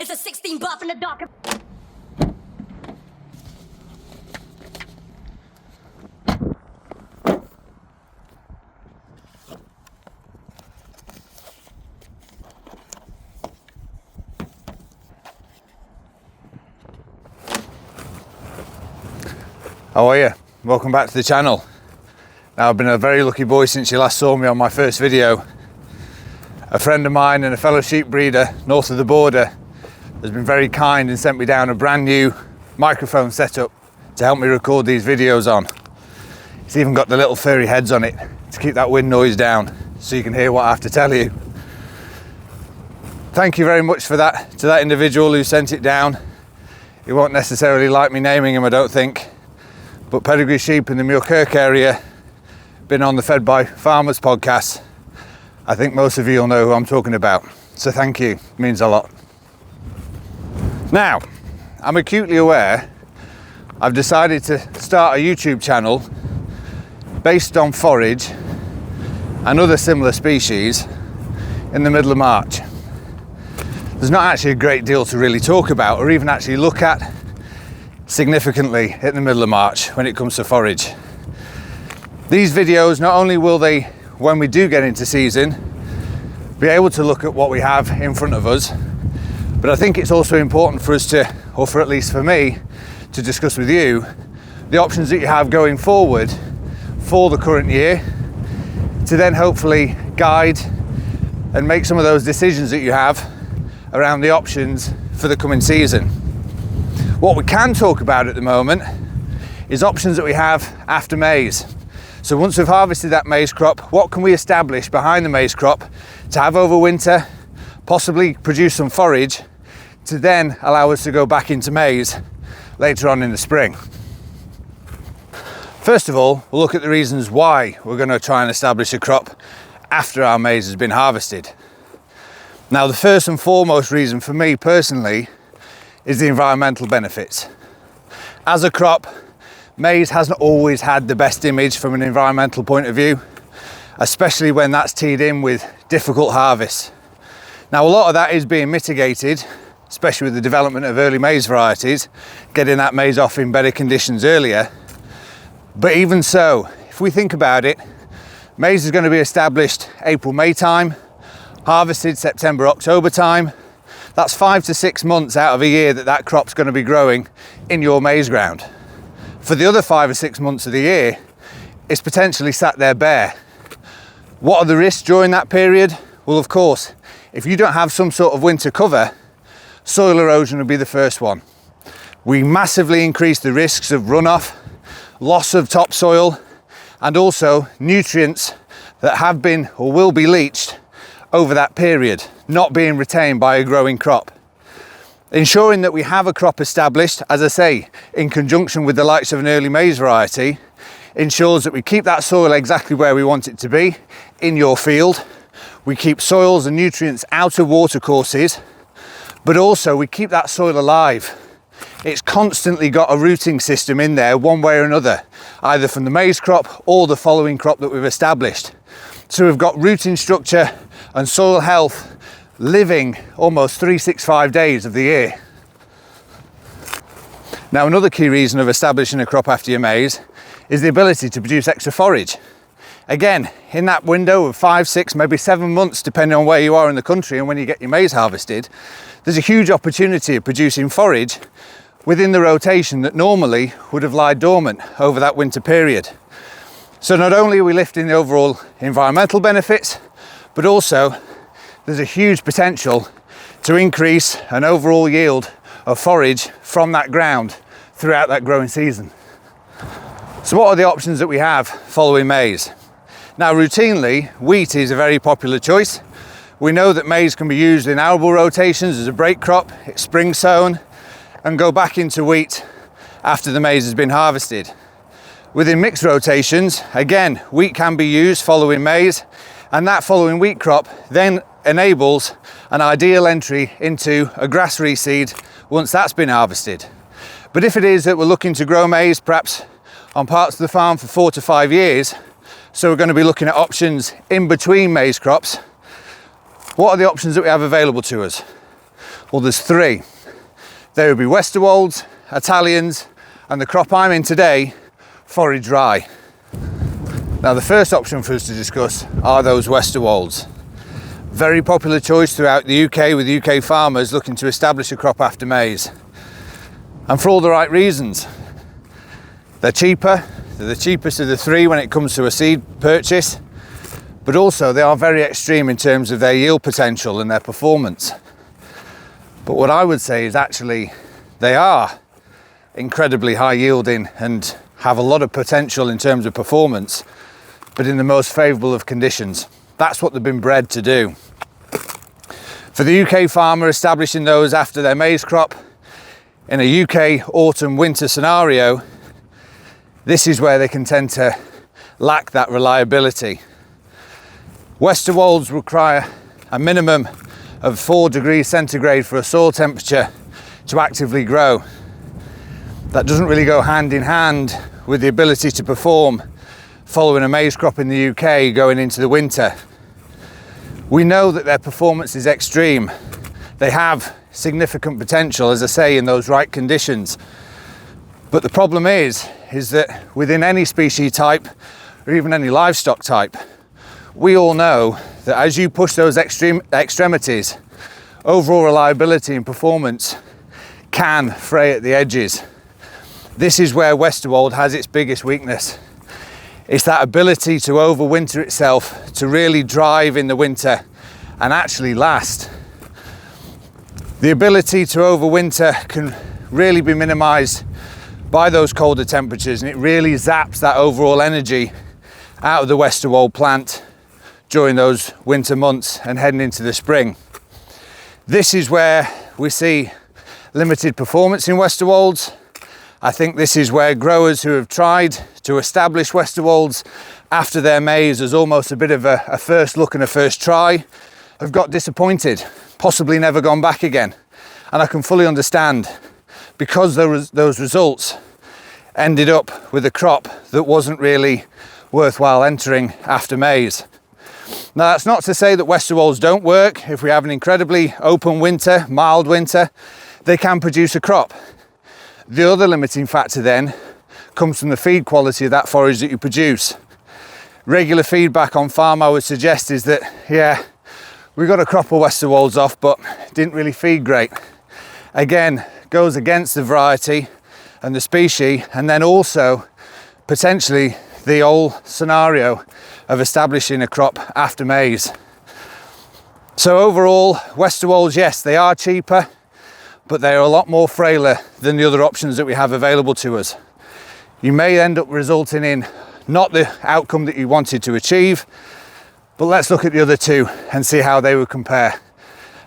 It's a 16 buff in the dark. How are you? Welcome back to the channel. Now, I've been a very lucky boy since you last saw me on my first video. A friend of mine and a fellow sheep breeder north of the border has been very kind and sent me down a brand new microphone setup to help me record these videos on. It's even got the little furry heads on it to keep that wind noise down so you can hear what I have to tell you. Thank you very much for that to that individual who sent it down. He won't necessarily like me naming him, I don't think. But pedigree sheep in the Muirkirk area, been on the Fed by Farmers podcast. I think most of you will know who I'm talking about. So thank you, it means a lot. Now, I'm acutely aware I've decided to start a YouTube channel based on forage and other similar species in the middle of March. There's not actually a great deal to really talk about or even actually look at significantly in the middle of March when it comes to forage. These videos, not only will they, when we do get into season, be able to look at what we have in front of us, but I think it's also important for us to, or for at least for me, to discuss with you the options that you have going forward for the current year, to then hopefully guide and make some of those decisions that you have around the options for the coming season. What we can talk about at the moment is options that we have after maize. So once we've harvested that maize crop, what can we establish behind the maize crop to have over winter, possibly produce some forage to then allow us to go back into maize later on in the spring. First of all, we'll look at the reasons why we're going to try and establish a crop after our maize has been harvested. Now, the first and foremost reason for me personally is the environmental benefits. As a crop, maize hasn't always had the best image from an environmental point of view, especially when that's teed in with difficult harvests. Now, a lot of that is being mitigated, especially with the development of early maize varieties, getting that maize off in better conditions earlier. But even so, if we think about it, maize is going to be established April-May time, harvested September-October time. That's 5 to 6 months out of a year that crop's going to be growing in your maize ground. For the other 5 or 6 months of the year, it's potentially sat there bare. What are the risks during that period? Well, of course, if you don't have some sort of winter cover, soil erosion will be the first one. We massively increase the risks of runoff, loss of topsoil, and also nutrients that have been or will be leached over that period, not being retained by a growing crop. Ensuring that we have a crop established, as I say, in conjunction with the likes of an early maize variety, ensures that we keep that soil exactly where we want it to be in your field. We keep soils and nutrients out of watercourses, but also we keep that soil alive. It's constantly got a rooting system in there one way or another, either from the maize crop or the following crop that we've established. So we've got rooting structure and soil health living almost 365 days of the year. Now, another key reason of establishing a crop after your maize is the ability to produce extra forage. Again, in that window of 5, 6, maybe 7 months, depending on where you are in the country and when you get your maize harvested, there's a huge opportunity of producing forage within the rotation that normally would have lied dormant over that winter period. So not only are we lifting the overall environmental benefits, but also there's a huge potential to increase an overall yield of forage from that ground throughout that growing season. So what are the options that we have following maize? Now, routinely, wheat is a very popular choice. We know that maize can be used in arable rotations as a break crop, it's spring sown, and go back into wheat after the maize has been harvested. Within mixed rotations, again, wheat can be used following maize, and that following wheat crop then enables an ideal entry into a grass reseed once that's been harvested. But if it is that we're looking to grow maize perhaps on parts of the farm for 4 to 5 years, so we're going to be looking at options in between maize crops, What are the options that we have available to us? Well, there's three. There would be westerwolds, Italians, and the crop I'm in today, Forage Rye. Now, the first option for us to discuss are those westerwolds. Very popular choice throughout the UK with UK farmers looking to establish a crop after maize. And for all the right reasons. They're cheaper, they're the cheapest of the three when it comes to a seed purchase, but also they are very extreme in terms of their yield potential and their performance. But what I would say is actually they are incredibly high yielding and have a lot of potential in terms of performance, but in the most favourable of conditions. That's what they've been bred to do. For the UK farmer establishing those after their maize crop in a UK autumn-winter scenario, this is where they can tend to lack that reliability. Westerwolds require a minimum of 4 degrees centigrade for a soil temperature to actively grow. That doesn't really go hand in hand with the ability to perform following a maize crop in the UK going into the winter. We know that their performance is extreme. They have significant potential, as I say, in those right conditions. But the problem is that within any species type, or even any livestock type, we all know that as you push those extremities, overall reliability and performance can fray at the edges. This is where westerwold has its biggest weakness. It's that ability to overwinter itself, to really drive in the winter and actually last. The ability to overwinter can really be minimized by those colder temperatures, and it really zaps that overall energy out of the westerwold plant during those winter months and heading into the spring. This is where we see limited performance in westerwolds. I think this is where growers who have tried to establish westerwolds after their maize as almost a bit of a first look and a first try have got disappointed, possibly never gone back again. And I can fully understand, because those results ended up with a crop that wasn't really worthwhile entering after maize. Now, that's not to say that westerwolds don't work. If we have an incredibly open winter, mild winter, they can produce a crop. The other limiting factor then comes from the feed quality of that forage that you produce. Regular feedback on farm, I would suggest, is that, yeah, we got a crop of westerwolds off, but didn't really feed great. Again, goes against the variety and the species, and then also potentially the whole scenario of establishing a crop after maize. So overall, westerwolds, yes, they are cheaper, but they are a lot more frailer than the other options that we have available to us. You may end up resulting in not the outcome that you wanted to achieve, but let's look at the other two and see how they would compare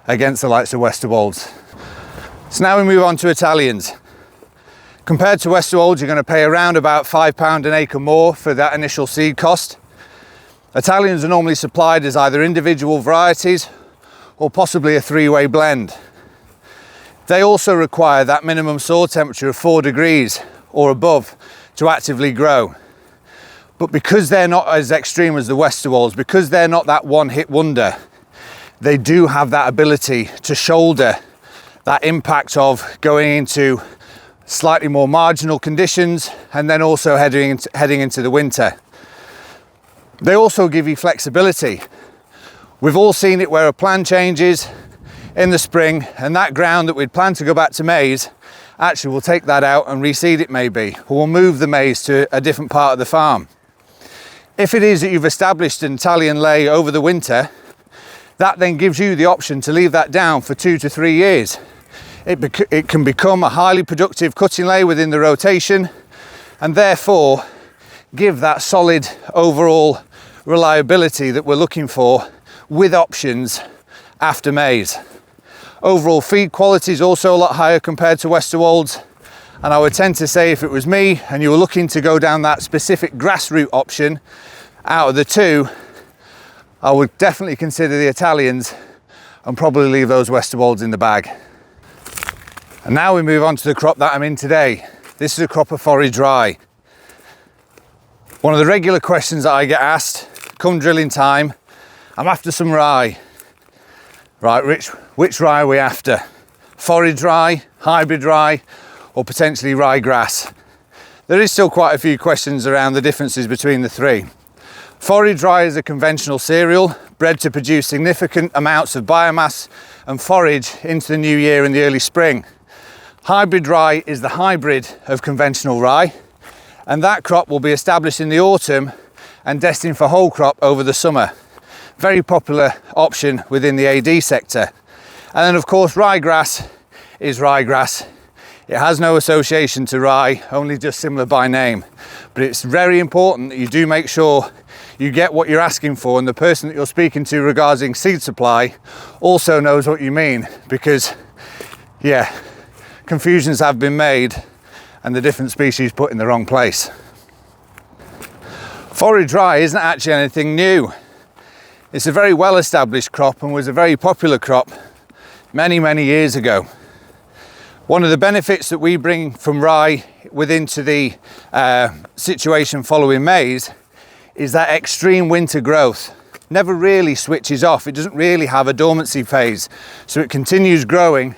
against the likes of westerwolds. So now we move on to Italians. Compared to westerwolds, you're going to pay around about £5 an acre more for that initial seed cost. Italians are normally supplied as either individual varieties or possibly a three-way blend. They also require that minimum soil temperature of 4 degrees or above to actively grow. But because they're not as extreme as the westerwolds, because they're not that one-hit wonder, they do have that ability to shoulder that impact of going into slightly more marginal conditions and then also heading into the winter. They also give you flexibility. We've all seen it where a plan changes in the spring and that ground that we'd planned to go back to maize, actually we'll take that out and reseed it maybe, or we'll move the maize to a different part of the farm. If it is that you've established an Italian lay over the winter, that then gives you the option to leave that down for 2 to 3 years. It can become a highly productive cutting lay within the rotation and therefore give that solid overall reliability that we're looking for with options after maize. Overall feed quality is also a lot higher compared to westerwolds, and I would tend to say if it was me and you were looking to go down that specific grassroot option out of the two, I would definitely consider the Italians and probably leave those westerwolds in the bag. And now we move on to the crop that I'm in today. This is a crop of Forage Rye. One of the regular questions that I get asked come drilling time, I'm after some rye. Right, which rye are we after? Forage rye, hybrid rye, or potentially ryegrass? There is still quite a few questions around the differences between the three. Forage rye is a conventional cereal bred to produce significant amounts of biomass and forage into the new year in the early spring. Hybrid rye is the hybrid of conventional rye, and that crop will be established in the autumn and destined for whole crop over the summer. Very popular option within the AD sector. And then of course ryegrass is ryegrass. It has no association to rye, only just similar by name. But it's very important that you do make sure you get what you're asking for, and the person that you're speaking to regarding seed supply also knows what you mean, because yeah, confusions have been made and the different species put in the wrong place. Forage rye isn't actually anything new. It's a very well established crop and was a very popular crop many years ago. One of the benefits that we bring from rye into the situation following maize is that extreme winter growth never really switches off. It doesn't really have a dormancy phase, so it continues growing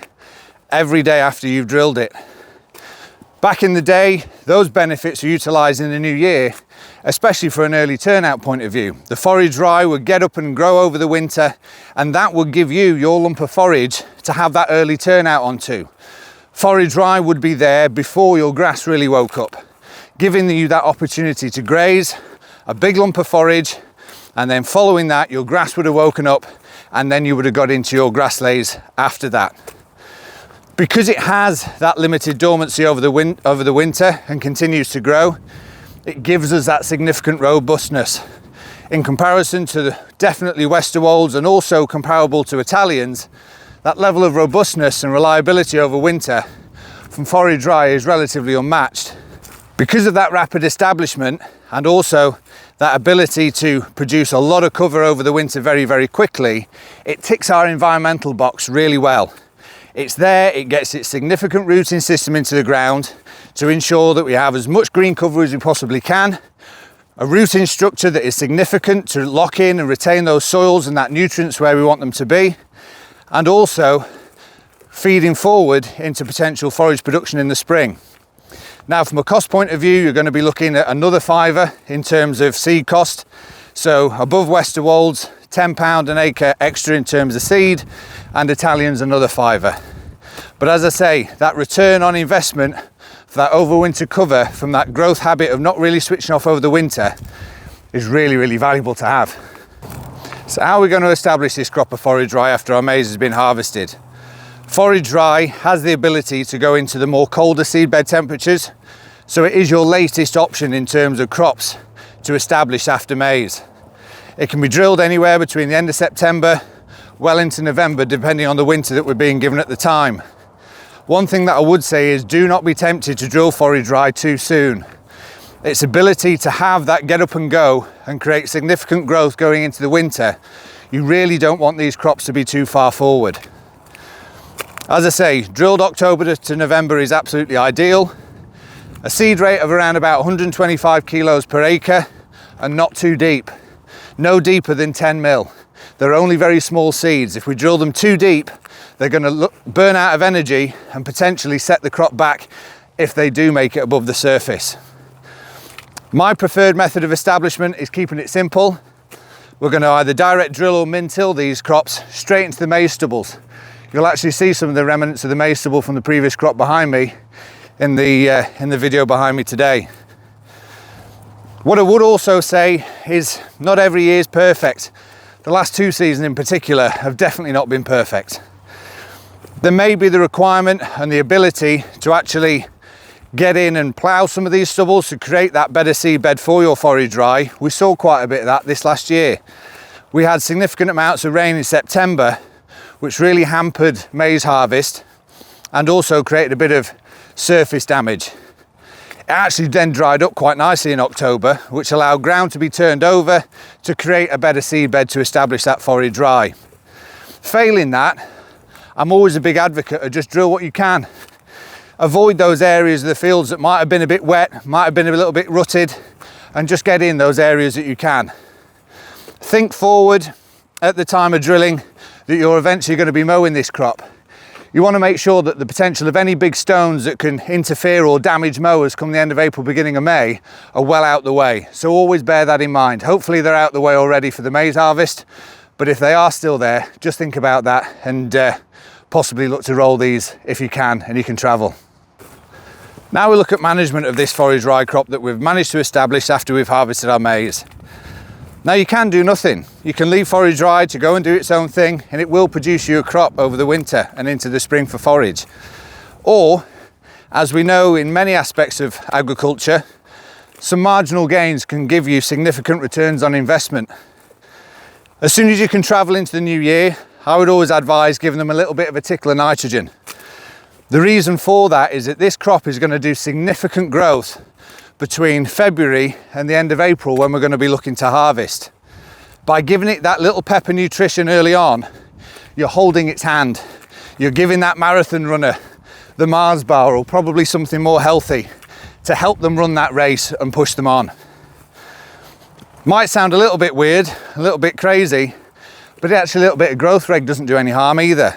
every day after you've drilled it. Back in the day, those benefits are utilised in the new year, especially for an early turnout point of view. The forage rye would get up and grow over the winter, and that would give you your lump of forage to have that early turnout onto. Forage rye would be there before your grass really woke up, giving you that opportunity to graze a big lump of forage, and then following that your grass would have woken up, and then you would have got into your grass lays after that. Because it has that limited dormancy over the winter and continues to grow, it gives us that significant robustness. In comparison to definitely westerwolds and also comparable to Italians, that level of robustness and reliability over winter from forage rye is relatively unmatched. Because of that rapid establishment and also that ability to produce a lot of cover over the winter very quickly, it ticks our environmental box really well. It's there, it gets its significant rooting system into the ground to ensure that we have as much green cover as we possibly can, a rooting structure that is significant to lock in and retain those soils and that nutrients where we want them to be, and also feeding forward into potential forage production in the spring. Now, from a cost point of view, you're going to be looking at another £5 in terms of seed cost. So above westerwolds, £10 an acre extra in terms of seed, and Italians another £5. But as I say, that return on investment for that overwinter cover from that growth habit of not really switching off over the winter is really valuable to have. So how are we going to establish this crop of forage rye after our maize has been harvested? Forage rye has the ability to go into the more colder seedbed temperatures, so it is your latest option in terms of crops to establish after maize. It can be drilled anywhere between the end of September well into November, depending on the winter that we're being given at the time. One thing that I would say is do not be tempted to drill forage rye too soon. Its ability to have that get up and go and create significant growth going into the winter, you really don't want these crops to be too far forward. As I say, drilled October to November is absolutely ideal. A seed rate of around about 125 kilos per acre and not too deep. No deeper than 10 mil. They're only very small seeds. If we drill them too deep, they're going to burn out of energy and potentially set the crop back if they do make it above the surface. My preferred method of establishment is keeping it simple. We're going to either direct drill or min-till these crops straight into the maize stubbles. You'll actually see some of the remnants of the maize stubble from the previous crop behind me in the video behind me today. What I would also say is not every year is perfect. The last 2 seasons in particular have definitely not been perfect. There may be the requirement and the ability to actually get in and plough some of these stubbles to create that better seed bed for your forage rye. We saw quite a bit of that this last year. We had significant amounts of rain in September, which really hampered maize harvest and also created a bit of surface damage. It actually then dried up quite nicely in October, which allowed ground to be turned over to create a better seed bed to establish that forage rye. Failing that, I'm always a big advocate of just drill what you can. Avoid those areas of the fields that might have been a bit wet, might have been a little bit rutted, and just get in those areas that you can. Think forward at the time of drilling. that you're eventually going to be mowing this crop, you want to make sure that the potential of any big stones that can interfere or damage mowers come the end of April, beginning of May, are well out the way. So always bear that in mind. Hopefully they're out the way already for the maize harvest, but if they are still there, just think about that and possibly look to roll these if you can and you can travel. Now we look at management of this forage rye crop that we've managed to establish after we've harvested our maize. Now you can do nothing. You can leave forage rye to go and do its own thing, and it will produce you a crop over the winter and into the spring for forage. Or, as we know in many aspects of agriculture, some marginal gains can give you significant returns on investment. As soon as you can travel into the new year, I would always advise giving them a little bit of a tickle of nitrogen. The reason for that is that this crop is going to do significant growth between February and the end of April, when we're going to be looking to harvest. By giving it that little pepper nutrition early on, you're holding its hand. You're giving that marathon runner the Mars bar, or probably something more healthy, to help them run that race and push them on. Might sound a little bit weird, a little bit crazy, but actually a little bit of growth reg doesn't do any harm either.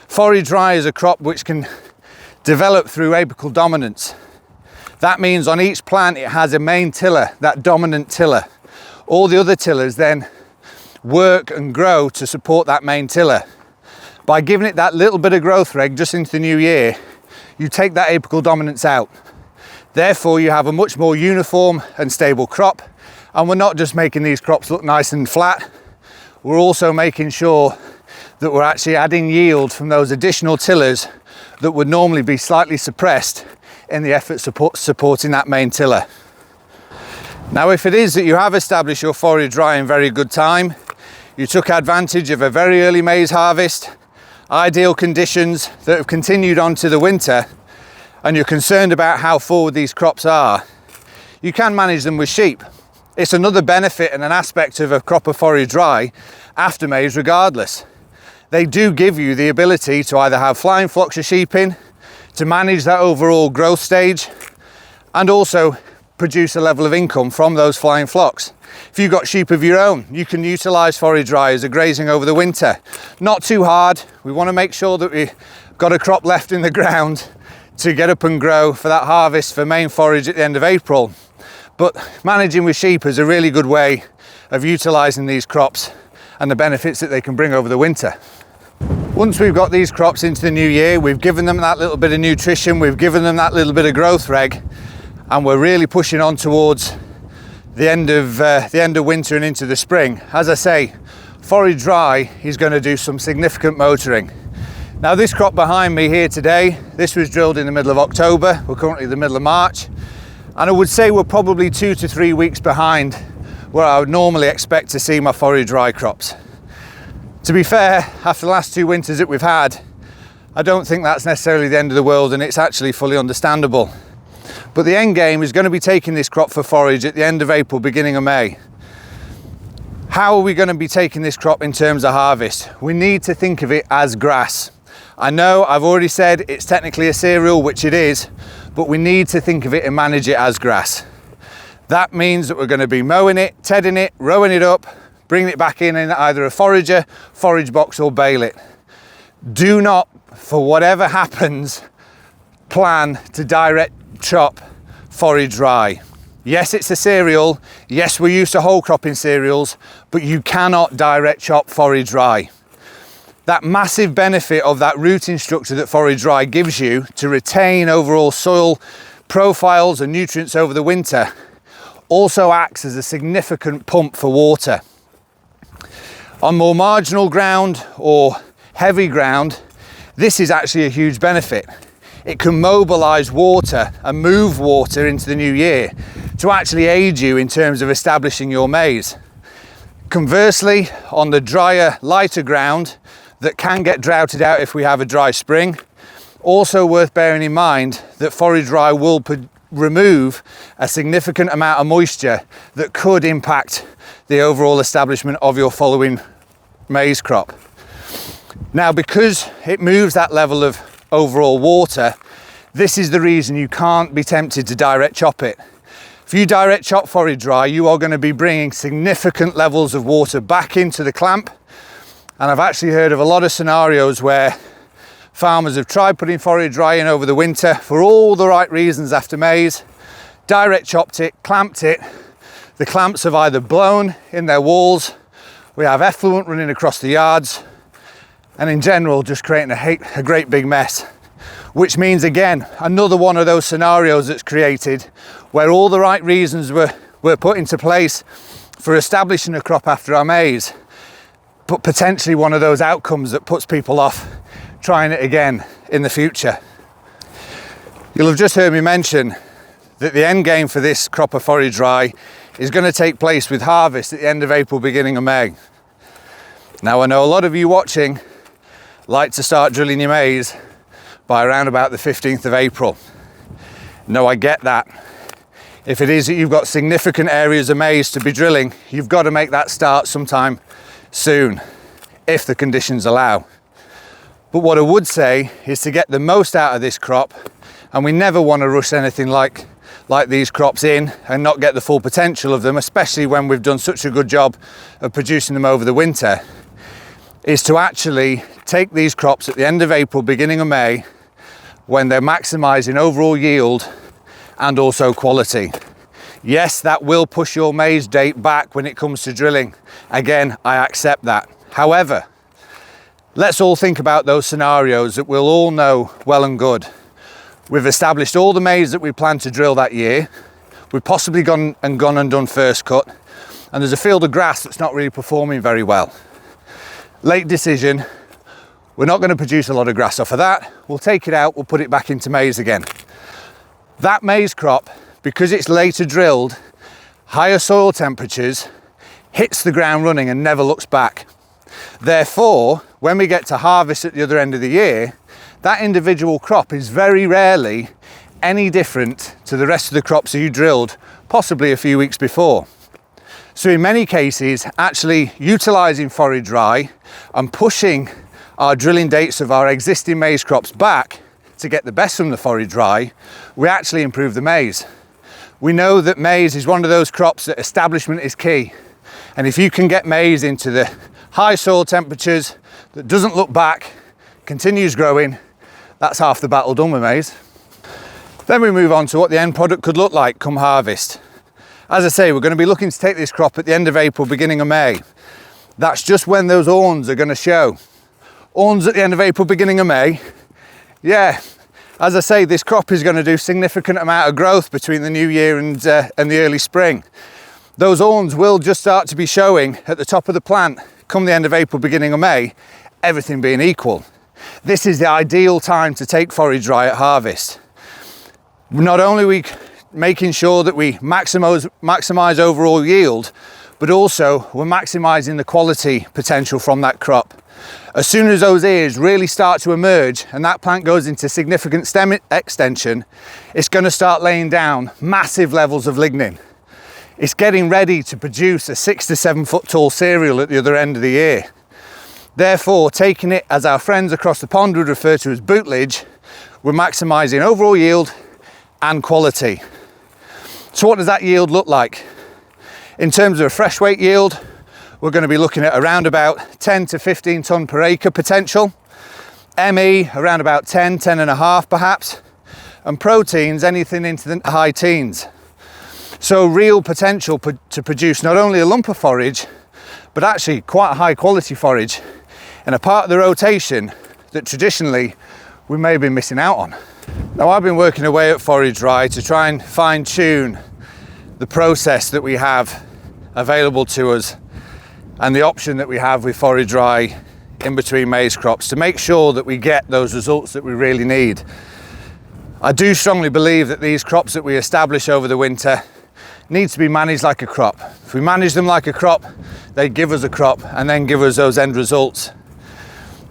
Forage rye is a crop which can develop through apical dominance. That means on each plant it has a main tiller, that dominant tiller. All the other tillers then work and grow to support that main tiller. By giving it that little bit of growth reg just into the new year, you take that apical dominance out. Therefore you have a much more uniform and stable crop, and we're not just making these crops look nice and flat, we're also making sure that we're actually adding yield from those additional tillers that would normally be slightly suppressed in the effort supporting that main tiller. Now, if it is that you have established your forage rye in very good time, you took advantage of a very early maize harvest, ideal conditions that have continued on to the winter, and you're concerned about how forward these crops are, you can manage them with sheep. It's another benefit and an aspect of a crop of forage rye after maize regardless. They do give you the ability to either have flying flocks of sheep in, to manage that overall growth stage, and also produce a level of income from those flying flocks. If you've got sheep of your own, you can utilise forage rye as a grazing over the winter. Not too hard. We want to make sure that we've got a crop left in the ground to get up and grow for that harvest for main forage at the end of April. But managing with sheep is a really good way of utilising these crops and the benefits that they can bring over the winter. Once we've got these crops into the new year, we've given them that little bit of nutrition, we've given them that little bit of growth reg, and we're really pushing on towards the end of winter and into the spring. As I say, forage rye is going to do some significant motoring. Now, this crop behind me here today, this was drilled in the middle of October. We're currently in the middle of March, and I would say we're probably 2 to 3 weeks behind where I would normally expect to see my forage rye crops. To be fair, after the last 2 winters that we've had, I don't think that's necessarily the end of the world, and it's actually fully understandable. But the end game is going to be taking this crop for forage at the end of April, beginning of May. How are we going to be taking this crop in terms of harvest? We need to think of it as grass. I know I've already said it's technically a cereal, which it is, but we need to think of it and manage it as grass. That means that we're going to be mowing it, tedding it, rowing it up, bringing it back in either a forager, forage box, or bale it. Do not, for whatever happens, plan to direct chop forage rye. Yes, it's a cereal. Yes, we're used to whole cropping cereals, but you cannot direct chop forage rye. That massive benefit of that rooting structure that forage rye gives you to retain overall soil profiles and nutrients over the winter also acts as a significant pump for water. On more marginal ground or heavy ground, this is actually a huge benefit. It can mobilise water and move water into the new year to actually aid you in terms of establishing your maize. Conversely, on the drier, lighter ground that can get droughted out if we have a dry spring, also worth bearing in mind that forage rye will remove a significant amount of moisture that could impact the overall establishment of your following maize crop. Now, because it moves that level of overall water, this is the reason you can't be tempted to direct chop it. If you direct chop forage rye, you are going to be bringing significant levels of water back into the clamp, And I've actually heard of a lot of scenarios where farmers have tried putting forage rye in over the winter for all the right reasons after maize, direct chopped it, clamped it. The clamps have either blown in their walls, we have effluent running across the yards, and in general just creating a great big mess. Which means, again, another one of those scenarios that's created where all the right reasons were put into place for establishing a crop after our maize, but potentially one of those outcomes that puts people off trying it again in the future. You'll have just heard me mention that the end game for this crop of forage rye is going to take place with harvest at the end of April, beginning of May. Now, I know a lot of you watching like to start drilling your maize by around about the 15th of April. No, I get that. If it is that you've got significant areas of maize to be drilling, you've got to make that start sometime soon, if the conditions allow. But what I would say is to get the most out of this crop, and we never want to rush anything like these crops in and not get the full potential of them, especially when we've done such a good job of producing them over the winter, is to actually take these crops at the end of April, beginning of May, when they're maximising overall yield and also quality. Yes, that will push your maize date back when it comes to drilling. Again, I accept that. However, let's all think about those scenarios that we'll all know well and good. We've established all the maize that we plan to drill that year. We've possibly gone and done first cut, and there's a field of grass that's not really performing very well. Late decision, we're not going to produce a lot of grass off of that. We'll take it out, we'll put it back into maize again. That maize crop, because it's later drilled, higher soil temperatures, hits the ground running and never looks back. Therefore, when we get to harvest at the other end of the year, that individual crop is very rarely any different to the rest of the crops that you drilled possibly a few weeks before. So in many cases, actually utilising forage rye and pushing our drilling dates of our existing maize crops back to get the best from the forage rye, we actually improve the maize. We know that maize is one of those crops that establishment is key. And if you can get maize into the high soil temperatures that doesn't look back, continues growing, that's half the battle done with maize. Then we move on to what the end product could look like come harvest. As I say, we're going to be looking to take this crop at the end of April, beginning of May. That's just when those awns are going to show. Awns at the end of April, beginning of May. Yeah, as I say, this crop is going to do significant amount of growth between the new year and the early spring. Those awns will just start to be showing at the top of the plant come the end of April, beginning of May, everything being equal. This is the ideal time to take forage rye at harvest. Not only are we making sure that we maximise overall yield, but also we're maximising the quality potential from that crop. As soon as those ears really start to emerge and that plant goes into significant stem extension, it's going to start laying down massive levels of lignin. It's getting ready to produce a 6 to 7 foot tall cereal at the other end of the year. Therefore, taking it, as our friends across the pond would refer to as bootlage, we're maximising overall yield and quality. So what does that yield look like? In terms of a fresh weight yield, we're going to be looking at around about 10 to 15 tonne per acre potential. ME around about 10 and a half perhaps. And proteins anything into the high teens. So real potential to produce not only a lump of forage, but actually quite a high quality forage in a part of the rotation that traditionally we may have been missing out on. Now, I've been working away at Forage Rye to try and fine tune the process that we have available to us and the option that we have with forage rye in between maize crops to make sure that we get those results that we really need. I do strongly believe that these crops that we establish over the winter need to be managed like a crop. If we manage them like a crop, they give us a crop and then give us those end results.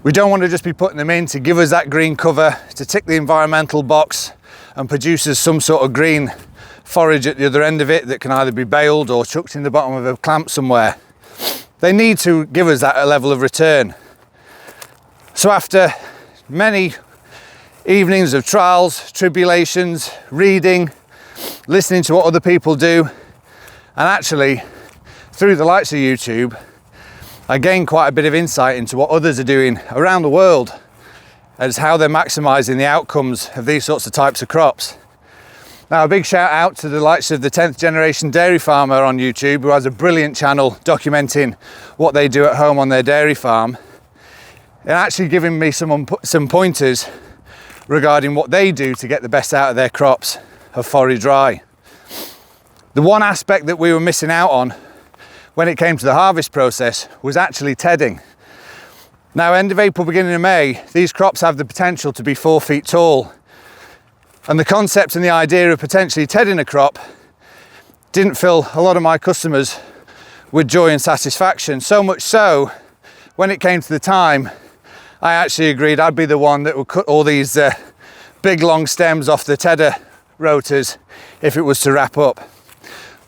We don't want to just be putting them in to give us that green cover, to tick the environmental box and produce us some sort of green forage at the other end of it that can either be baled or chucked in the bottom of a clamp somewhere. They need to give us that level of return. So after many evenings of trials, tribulations, reading, listening to what other people do, and actually through the likes of YouTube, I gained quite a bit of insight into what others are doing around the world as how they're maximising the outcomes of these sorts of types of crops. Now, a big shout out to the likes of the 10th generation dairy farmer on YouTube, who has a brilliant channel documenting what they do at home on their dairy farm, and actually giving me some pointers regarding what they do to get the best out of their crops of forage rye. The one aspect that we were missing out on when it came to the harvest process was actually tedding. Now, end of April, beginning of May, these crops have the potential to be 4 feet tall. And the concept and the idea of potentially tedding a crop didn't fill a lot of my customers with joy and satisfaction. So much so, when it came to the time, I actually agreed I'd be the one that would cut all these big long stems off the tedder rotors if it was to wrap up.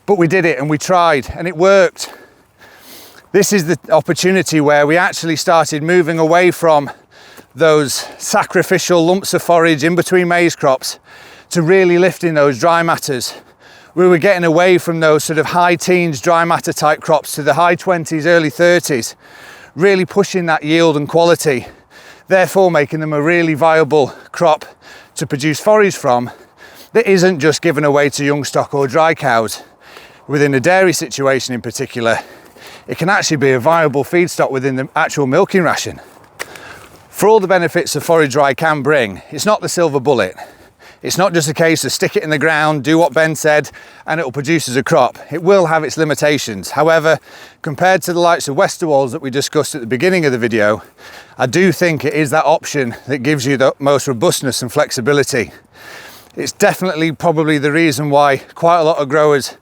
But we did it, and we tried, and it worked. This is the opportunity where we actually started moving away from those sacrificial lumps of forage in between maize crops to really lifting those dry matters. We were getting away from those sort of high teens dry matter type crops to the high 20s, early 30s, really pushing that yield and quality, therefore making them a really viable crop to produce forage from that isn't just given away to young stock or dry cows. Within a dairy situation in particular, it can actually be a viable feedstock within the actual milking ration. For all the benefits of forage rye can bring, it's not the silver bullet. It's not just a case of stick it in the ground, do what Ben said, and it'll produce as a crop. It will have its limitations. However, compared to the likes of westerwolds that we discussed at the beginning of the video, I do think it is that option that gives you the most robustness and flexibility. It's definitely probably the reason why quite a lot of growers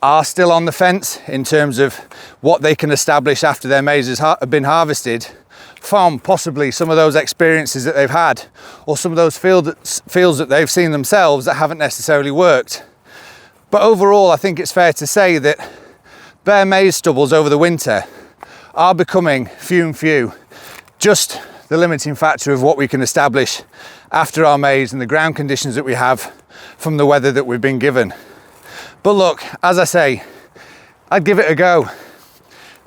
are still on the fence in terms of what they can establish after their maize have been harvested from possibly some of those experiences that they've had, or some of those fields that they've seen themselves that haven't necessarily worked. But overall, I think it's fair to say that bare maize stubbles over the winter are becoming few and few. Just the limiting factor of what we can establish after our maize and the ground conditions that we have from the weather that we've been given. But look, as I say, I'd give it a go.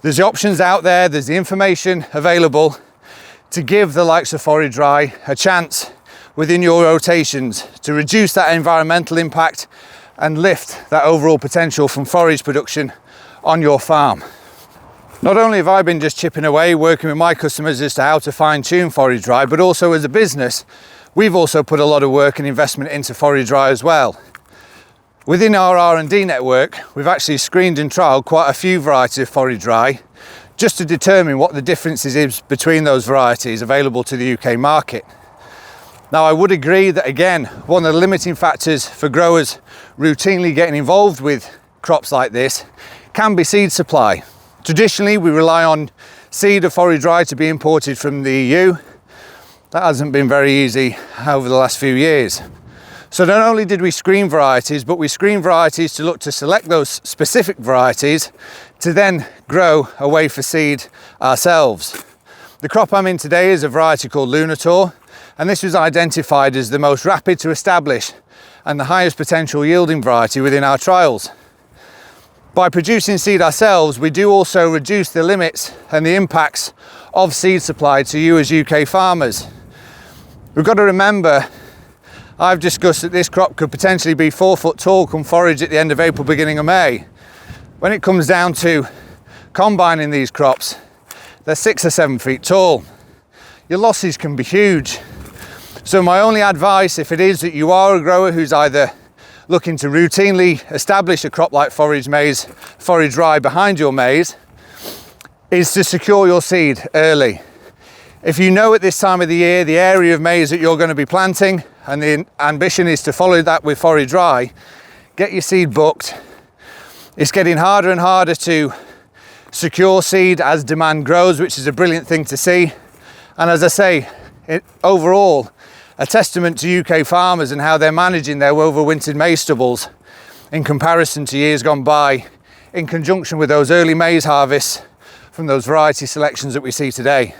There's the options out there, there's the information available to give the likes of forage rye a chance within your rotations to reduce that environmental impact and lift that overall potential from forage production on your farm. Not only have I been just chipping away, working with my customers as to how to fine tune forage rye, but also as a business, we've also put a lot of work and investment into forage rye as well. Within our R&D network, we've actually screened and trialled quite a few varieties of forage rye just to determine what the differences is between those varieties available to the UK market. Now, I would agree that, again, one of the limiting factors for growers routinely getting involved with crops like this can be seed supply. Traditionally, we rely on seed of forage rye to be imported from the EU. That hasn't been very easy over the last few years. So not only did we screen varieties, but we screened varieties to look to select those specific varieties to then grow away for seed ourselves. The crop I'm in today is a variety called Lunator, and this was identified as the most rapid to establish and the highest potential yielding variety within our trials. By producing seed ourselves, we do also reduce the limits and the impacts of seed supply to you as UK farmers. We've got to remember, I've discussed that this crop could potentially be 4 foot tall come forage at the end of April, beginning of May. When it comes down to combining these crops, they're 6 or 7 feet tall. Your losses can be huge. So my only advice, if it is that you are a grower who's either looking to routinely establish a crop like forage maize, forage rye behind your maize, is to secure your seed early. If you know at this time of the year the area of maize that you're going to be planting, and the ambition is to follow that with forage rye, get your seed booked. It's getting harder and harder to secure seed as demand grows, which is a brilliant thing to see. And as I say, overall, a testament to UK farmers and how they're managing their overwintered maize stubbles in comparison to years gone by, in conjunction with those early maize harvests from those variety selections that we see today.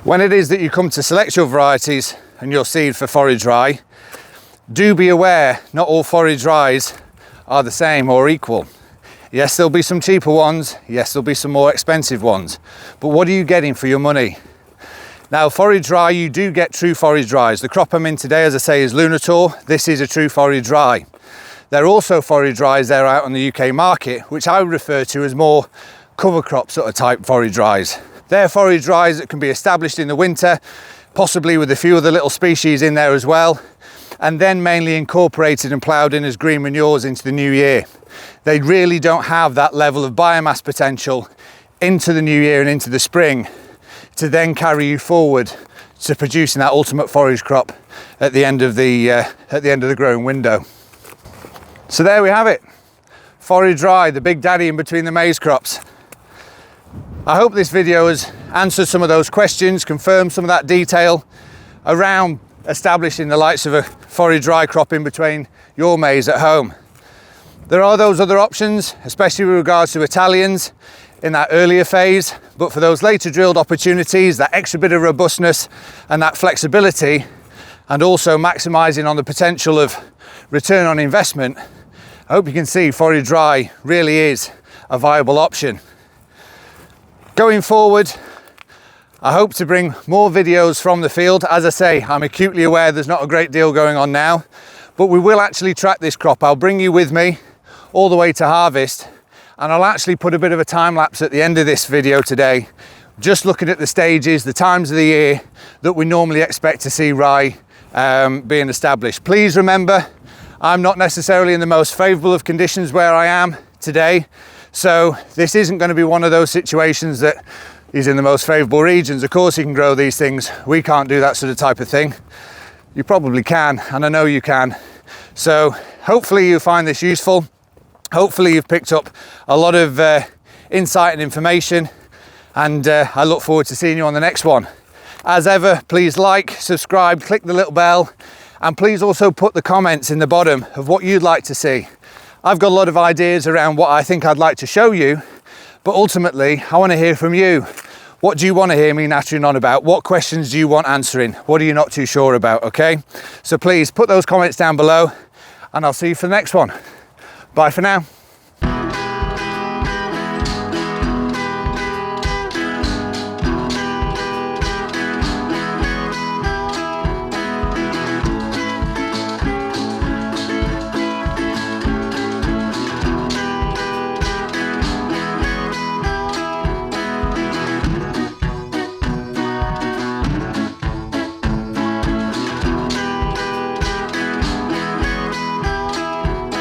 When it is that you come to select your varieties and your seed for forage rye, do be aware not all forage ryes are the same or equal. Yes, there'll be some cheaper ones. Yes, there'll be some more expensive ones. But what are you getting for your money? Now, Forage Rye, you do get true Forage Ryes. The crop I'm in today, as I say, is Lunator. This is a true Forage Rye. There are also Forage Ryes there out on the UK market, which I would refer to as more cover crop sort of type Forage Ryes. They're Forage Ryes that can be established in the winter, possibly with a few other little species in there as well, and then mainly incorporated and ploughed in as green manures into the new year. They really don't have that level of biomass potential into the new year and into the spring to then carry you forward to producing that ultimate forage crop at the end of the growing window. So there we have it. Forage Rye, the big daddy in between the maize crops. I hope this video has answered some of those questions, confirmed some of that detail around establishing the likes of a Forage Rye crop in between your maize at home. There are those other options, especially with regards to Italians in that earlier phase, but for those later drilled opportunities, that extra bit of robustness and that flexibility, and also maximising on the potential of return on investment, I hope you can see Forage Rye really is a viable option. Going forward, I hope to bring more videos from the field. As I say, I'm acutely aware there's not a great deal going on now, but we will actually track this crop. I'll bring you with me all the way to harvest, and I'll actually put a bit of a time lapse at the end of this video today, just looking at the stages, the times of the year that we normally expect to see rye being established. Please remember, I'm not necessarily in the most favourable of conditions where I am today, so this isn't going to be one of those situations that is in the most favourable regions. Of course you can grow these things, we can't do that sort of type of thing. You probably can, and I know you can. So hopefully you find this useful. Hopefully you've picked up a lot of insight and information, and I look forward to seeing you on the next one. As ever, please like, subscribe, click the little bell, and please also put the comments in the bottom of what you'd like to see. I've got a lot of ideas around what I think I'd like to show you, but ultimately I want to hear from you. What do you want to hear me nattering on about? What questions do you want answering? What are you not too sure about, okay? So please put those comments down below, and I'll see you for the next one. Bye for now.